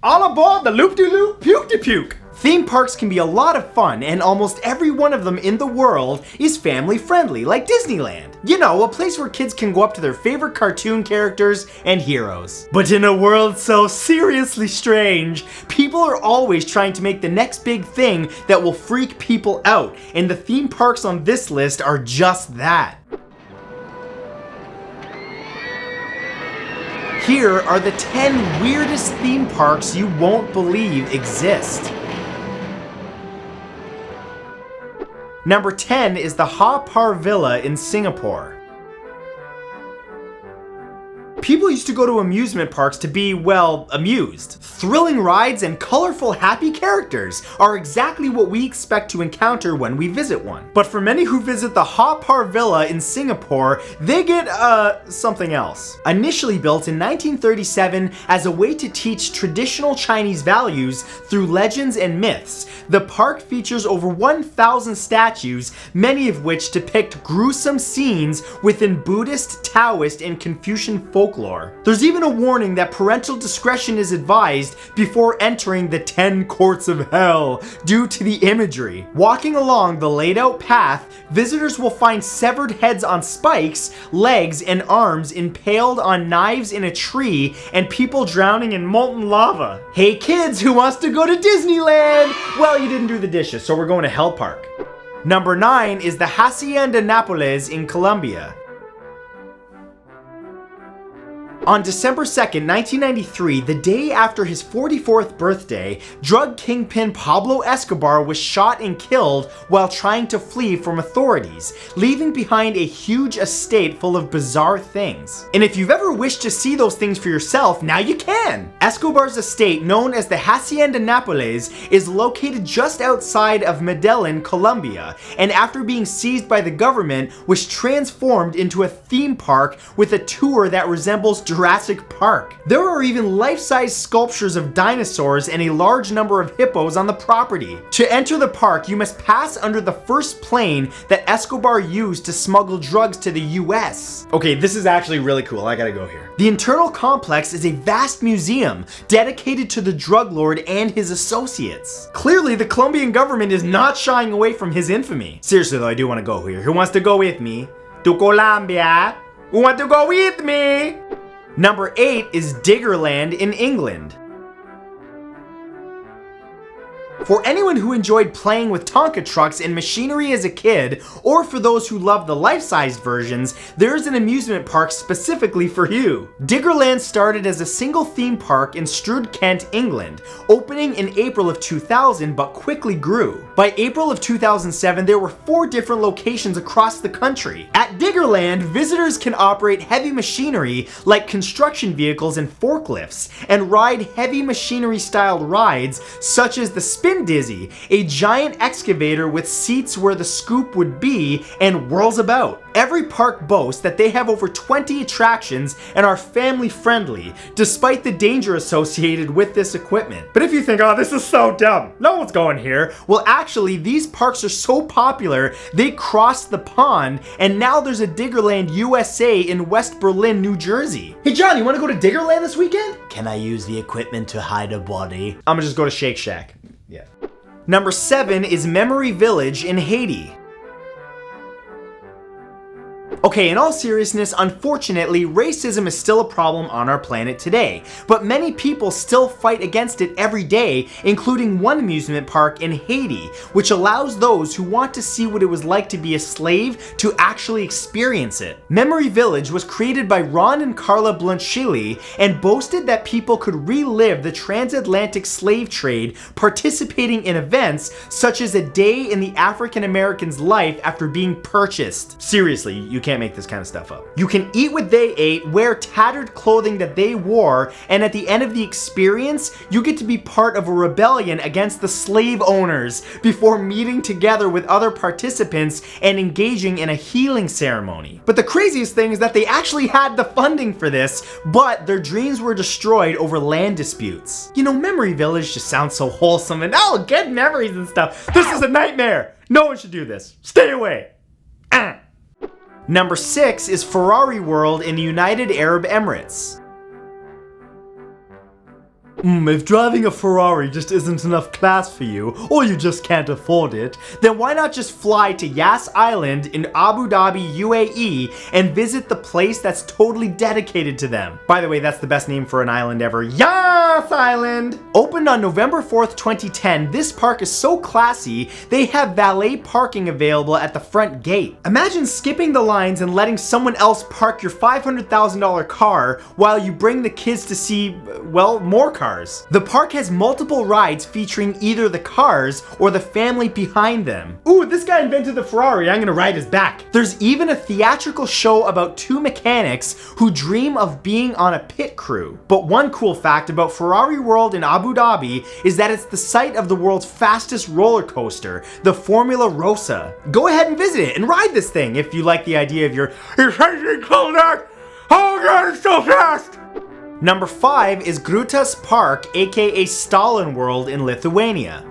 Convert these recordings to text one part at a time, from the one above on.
All aboard the loop-de-loop puke-de-puke! Theme parks can be a lot of fun, and almost every one of them in the world is family-friendly, like Disneyland. You know, a place where kids can go up to their favorite cartoon characters and heroes. But in a world so seriously strange, people are always trying to make the next big thing that will freak people out, and the theme parks on this list are just that. Here are the 10 weirdest theme parks you won't believe exist. Number 10 is the Haw Par Villa in Singapore. People used to go to amusement parks to be, well, amused. Thrilling rides and colorful, happy characters are exactly what we expect to encounter when we visit one. But for many who visit the Haw Par Villa in Singapore, they get, something else. Initially built in 1937 as a way to teach traditional Chinese values through legends and myths, the park features over 1,000 statues, many of which depict gruesome scenes within Buddhist, Taoist, and Confucian folklore. There's even a warning that parental discretion is advised before entering the 10 courts of hell due to the imagery. Walking along the laid out path, visitors will find severed heads on spikes, legs and arms impaled on knives in a tree, and people drowning in molten lava. Hey kids, who wants to go to Disneyland? Well, you didn't do the dishes, so we're going to Hell Park. Number 9 is the Hacienda Nápoles in Colombia. On December 2nd, 1993, the day after his 44th birthday, drug kingpin Pablo Escobar was shot and killed while trying to flee from authorities, leaving behind a huge estate full of bizarre things. And if you've ever wished to see those things for yourself, now you can! Escobar's estate, known as the Hacienda Nápoles, is located just outside of Medellin, Colombia, and after being seized by the government, was transformed into a theme park with a tour that resembles Jurassic Park. There are even life-size sculptures of dinosaurs and a large number of hippos on the property. To enter the park, you must pass under the first plane that Escobar used to smuggle drugs to the US. Okay, this is actually really cool. I gotta go here. The internal complex is a vast museum dedicated to the drug lord and his associates. Clearly, the Colombian government is not shying away from his infamy. Seriously though, I do want to go here. Who wants to go with me? To Colombia? Who want to go with me? Number 8 is Diggerland in England. For anyone who enjoyed playing with Tonka trucks and machinery as a kid, or for those who love the life-sized versions, there's an amusement park specifically for you. Diggerland started as a single theme park in Stroud, Kent, England, opening in April of 2000 but quickly grew. By April of 2007, there were 4 different locations across the country. At Diggerland, visitors can operate heavy machinery like construction vehicles and forklifts, and ride heavy machinery-styled rides such as the Spin Dizzy, a giant excavator with seats where the scoop would be and whirls about. Every park boasts that they have over 20 attractions and are family friendly, despite the danger associated with this equipment. But if you think, oh, this is so dumb, no one's going here, well actually these parks are so popular they crossed the pond, and now there's a Diggerland USA in West Berlin, New Jersey. Hey John, you want to go to Diggerland this weekend? Can I use the equipment to hide a body? I'm gonna just go to Shake Shack. Yeah. Number 7 is Memory Village in Haiti. Okay, in all seriousness, unfortunately, racism is still a problem on our planet today, but many people still fight against it every day, including one amusement park in Haiti, which allows those who want to see what it was like to be a slave to actually experience it. Memory Village was created by Ron and Carla Blanchili and boasted that people could relive the transatlantic slave trade, participating in events such as a day in the African American's life after being purchased. Seriously, you can't make this kind of stuff up. You can eat what they ate, wear tattered clothing that they wore, and at the end of the experience, you get to be part of a rebellion against the slave owners before meeting together with other participants and engaging in a healing ceremony. But the craziest thing is that they actually had the funding for this, but their dreams were destroyed over land disputes. You know, Memory Village just sounds so wholesome and oh, good memories and stuff. This is a nightmare. No one should do this. Stay away. Number 6 is Ferrari World in the United Arab Emirates. If driving a Ferrari just isn't enough class for you, or you just can't afford it, then why not just fly to Yas Island in Abu Dhabi, UAE, and visit the place that's totally dedicated to them. By the way, that's the best name for an island ever. Yas Island! Opened on November 4th, 2010, this park is so classy, they have valet parking available at the front gate. Imagine skipping the lines and letting someone else park your $500,000 car while you bring the kids to see, well, more cars. The park has multiple rides featuring either the cars or the family behind them. Ooh, this guy invented the Ferrari, I'm gonna ride his back. There's even a theatrical show about two mechanics who dream of being on a pit crew. But one cool fact about Ferrari World in Abu Dhabi is that it's the site of the world's fastest roller coaster, the Formula Rossa. Go ahead and visit it and ride this thing if you like the idea of your changing cul-de-sac. Oh god, it's so fast! Number 5 is GRUTAS Park, aka Stalin World in Lithuania.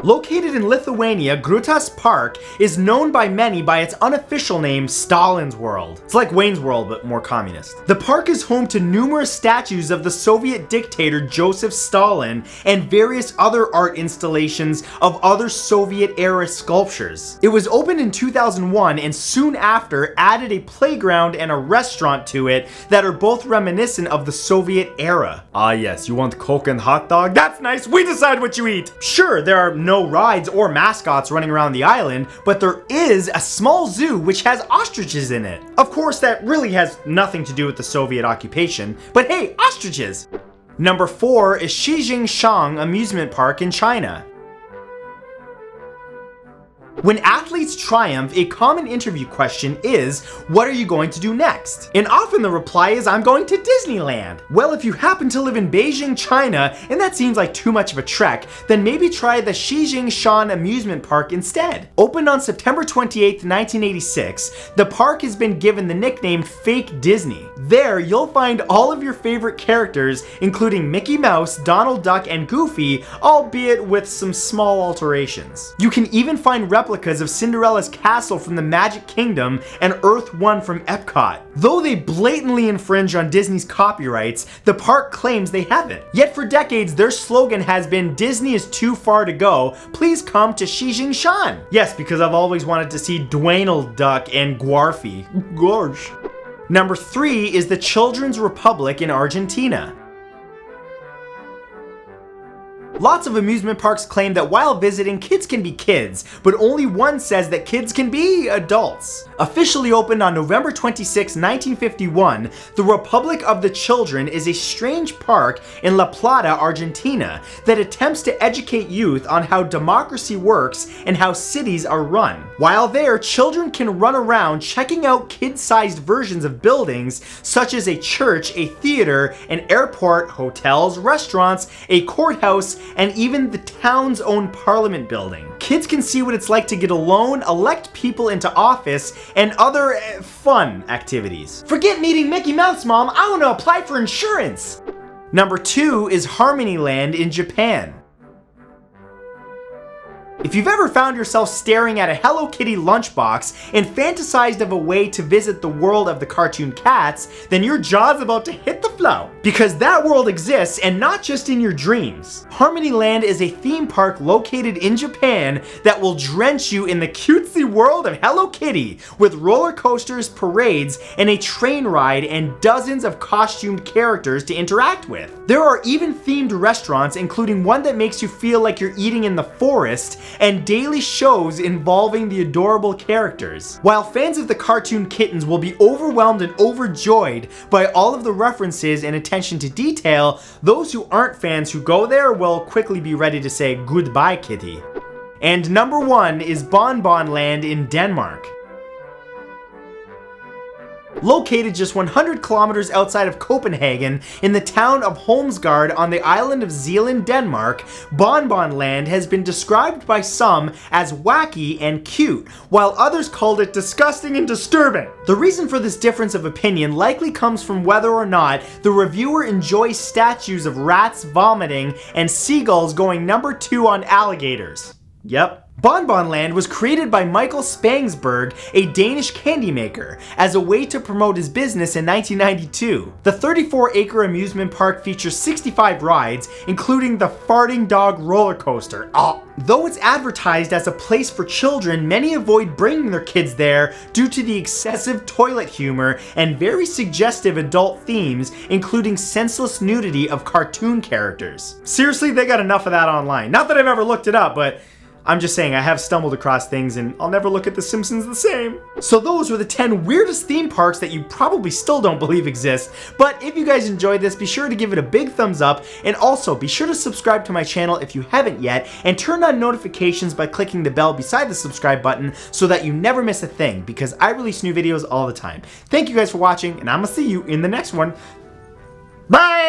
Located in Lithuania, GRUTAS Park is known by many by its unofficial name, Stalin's World. It's like Wayne's World, but more communist. The park is home to numerous statues of the Soviet dictator Joseph Stalin and various other art installations of other Soviet-era sculptures. It was opened in 2001 and soon after added a playground and a restaurant to it that are both reminiscent of the Soviet era. Ah yes, you want Coke and hot dog? That's nice, we decide what you eat! Sure, there are no rides or mascots running around the island, but there is a small zoo which has ostriches in it. Of course, that really has nothing to do with the Soviet occupation, but hey, ostriches! Number 4 is Shijingshan Amusement Park in China. When athletes triumph, a common interview question is, what are you going to do next? And often the reply is, I'm going to Disneyland. Well, if you happen to live in Beijing, China, and that seems like too much of a trek, then maybe try the Shijingshan Amusement Park instead. Opened on September 28, 1986, the park has been given the nickname Fake Disney. There, you'll find all of your favorite characters, including Mickey Mouse, Donald Duck, and Goofy, albeit with some small alterations. You can even find replicas of Cinderella's castle from the Magic Kingdom and Earth 1 from Epcot. Though they blatantly infringe on Disney's copyrights, the park claims they haven't. Yet for decades, their slogan has been, Disney is too far to go, please come to Shijingshan. Yes, because I've always wanted to see Dwayne Duck and Gwarfy. Gosh. Number 3 is the Children's Republic in Argentina. Lots of amusement parks claim that while visiting, kids can be kids, but only one says that kids can be adults. Officially opened on November 26, 1951, the Republic of the Children is a strange park in La Plata, Argentina, that attempts to educate youth on how democracy works and how cities are run. While there, children can run around checking out kid-sized versions of buildings such as a church, a theater, an airport, hotels, restaurants, a courthouse, and even the town's own parliament building. Kids can see what it's like to get a loan, elect people into office, and other fun activities. Forget meeting Mickey Mouse, Mom, I want to apply for insurance! Number 2 is Harmonyland in Japan. If you've ever found yourself staring at a Hello Kitty lunchbox and fantasized of a way to visit the world of the cartoon cats, then your jaw's about to hit the floor. Because that world exists, and not just in your dreams. Harmonyland is a theme park located in Japan that will drench you in the cutesy world of Hello Kitty, with roller coasters, parades, and a train ride and dozens of costumed characters to interact with. There are even themed restaurants, including one that makes you feel like you're eating in the forest, and daily shows involving the adorable characters. While fans of the cartoon kittens will be overwhelmed and overjoyed by all of the references and attention to detail, those who aren't fans who go there will quickly be ready to say goodbye, kitty. And number 1 is BONBON-LAND in Denmark. Located just 100 kilometers outside of Copenhagen in the town of Holmsgard on the island of Zealand, Denmark, BONBON-LAND has been described by some as wacky and cute, while others called it disgusting and disturbing. The reason for this difference of opinion likely comes from whether or not the reviewer enjoys statues of rats vomiting and seagulls going number 2 on alligators. Yep. BONBON-LAND was created by Michael Spangsberg, a Danish candy maker, as a way to promote his business in 1992. The 34-acre amusement park features 65 rides, including the Farting Dog roller coaster. Though it's advertised as a place for children, many avoid bringing their kids there due to the excessive toilet humor and very suggestive adult themes, including senseless nudity of cartoon characters. Seriously, they got enough of that online. Not that I've ever looked it up, but I'm just saying I have stumbled across things and I'll never look at The Simpsons the same. So those were the 10 weirdest theme parks that you probably still don't believe exist. But if you guys enjoyed this, be sure to give it a big thumbs up, and also be sure to subscribe to my channel if you haven't yet, and turn on notifications by clicking the bell beside the subscribe button so that you never miss a thing, because I release new videos all the time. Thank you guys for watching, and I'm gonna see you in the next one. Bye!